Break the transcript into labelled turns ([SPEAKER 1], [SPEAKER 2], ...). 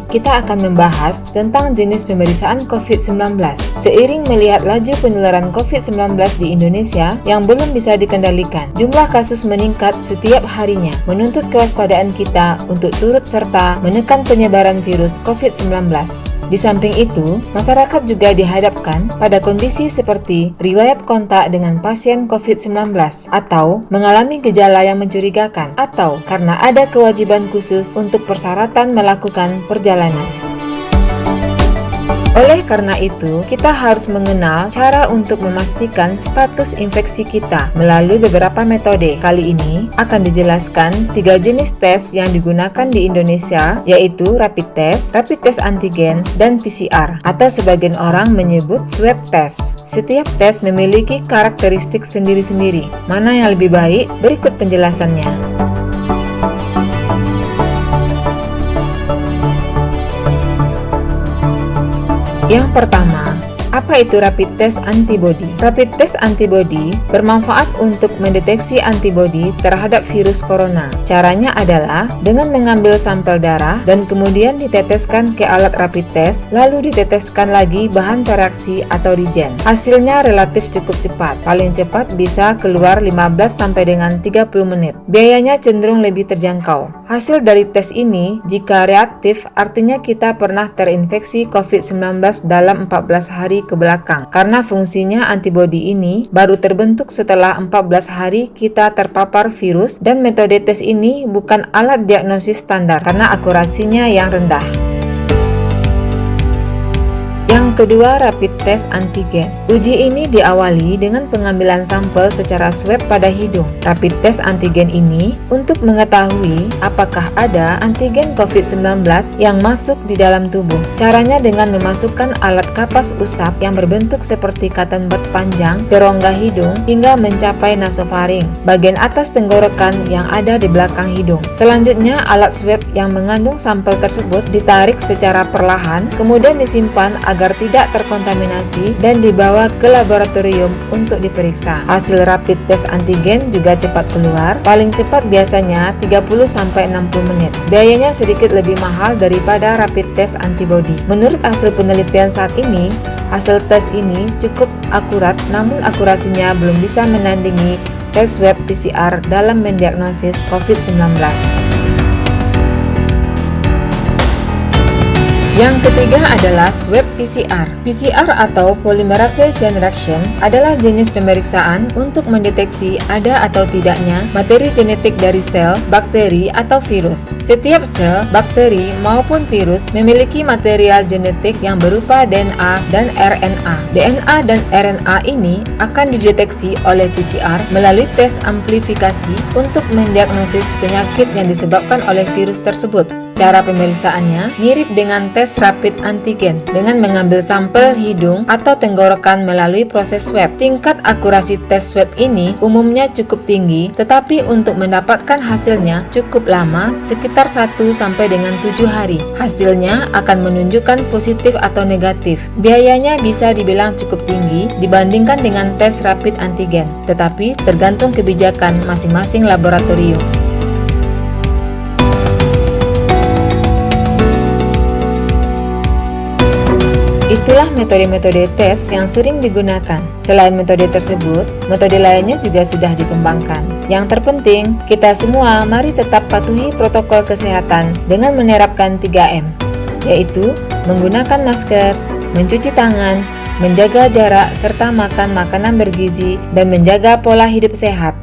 [SPEAKER 1] kita akan membahas tentang jenis pemeriksaan COVID-19. Seiring melihat laju penularan COVID-19 di Indonesia yang belum bisa dikendalikan, jumlah kasus meningkat setiap harinya, menuntut kewaspadaan kita untuk turut serta menekan penyebaran virus COVID-19. Di samping itu, masyarakat juga dihadapkan pada kondisi seperti riwayat kontak dengan pasien COVID-19 atau mengalami gejala yang mencurigakan atau karena ada kewajiban khusus untuk persyaratan melakukan perjalanan. Oleh karena itu, kita harus mengenal cara untuk memastikan status infeksi kita melalui beberapa metode. Kali ini akan dijelaskan 3 jenis tes yang digunakan di Indonesia, yaitu rapid test antigen, dan PCR, atau sebagian orang menyebut swab test. Setiap tes memiliki karakteristik sendiri-sendiri. Mana yang lebih baik? Berikut penjelasannya. Yang pertama, apa itu rapid test antibody? Rapid test antibody bermanfaat untuk mendeteksi antibody terhadap virus corona. Caranya adalah dengan mengambil sampel darah dan kemudian diteteskan ke alat rapid test, lalu diteteskan lagi bahan pereaksi atau reagen. Hasilnya relatif cukup cepat. Paling cepat bisa keluar 15 sampai dengan 30 menit. Biayanya cenderung lebih terjangkau. Hasil dari tes ini, jika reaktif, artinya kita pernah terinfeksi COVID-19 dalam 14 hari ke belakang. Karena fungsinya antibodi ini baru terbentuk setelah 14 hari kita terpapar virus, dan metode tes ini bukan alat diagnosis standar karena akurasinya yang rendah. Yang kedua, rapid test antigen. Uji ini diawali dengan pengambilan sampel secara swab pada hidung. Rapid test antigen ini untuk mengetahui apakah ada antigen COVID-19 yang masuk di dalam tubuh. Caranya dengan memasukkan alat kapas usap yang berbentuk seperti cotton bud panjang ke rongga hidung hingga mencapai nasofaring, bagian atas tenggorokan yang ada di belakang hidung. Selanjutnya, alat swab yang mengandung sampel tersebut ditarik secara perlahan, kemudian disimpan agar tidak terkontaminasi dan dibawa ke laboratorium untuk diperiksa. Hasil rapid test antigen juga cepat keluar, paling cepat biasanya 30-60 menit. Biayanya sedikit lebih mahal daripada rapid test antibody. Menurut hasil penelitian saat ini, hasil tes ini cukup akurat, namun akurasinya belum bisa menandingi tes swab PCR dalam mendiagnosis COVID-19. Yang ketiga adalah swab PCR. PCR atau polymerase chain reaction adalah jenis pemeriksaan untuk mendeteksi ada atau tidaknya materi genetik dari sel, bakteri, atau virus. Setiap sel, bakteri, maupun virus memiliki material genetik yang berupa DNA dan RNA. DNA dan RNA ini akan dideteksi oleh PCR melalui tes amplifikasi untuk mendiagnosis penyakit yang disebabkan oleh virus tersebut. Cara pemeriksaannya mirip dengan tes rapid antigen dengan mengambil sampel hidung atau tenggorokan melalui proses swab. Tingkat akurasi tes swab ini umumnya cukup tinggi, tetapi untuk mendapatkan hasilnya cukup lama, sekitar 1 sampai dengan 7 hari. Hasilnya akan menunjukkan positif atau negatif. Biayanya bisa dibilang cukup tinggi dibandingkan dengan tes rapid antigen, tetapi tergantung kebijakan masing-masing laboratorium. Itulah metode-metode tes yang sering digunakan. Selain metode tersebut, metode lainnya juga sudah dikembangkan. Yang terpenting, kita semua mari tetap patuhi protokol kesehatan dengan menerapkan 3M, yaitu menggunakan masker, mencuci tangan, menjaga jarak, serta makan makanan bergizi dan menjaga pola hidup sehat.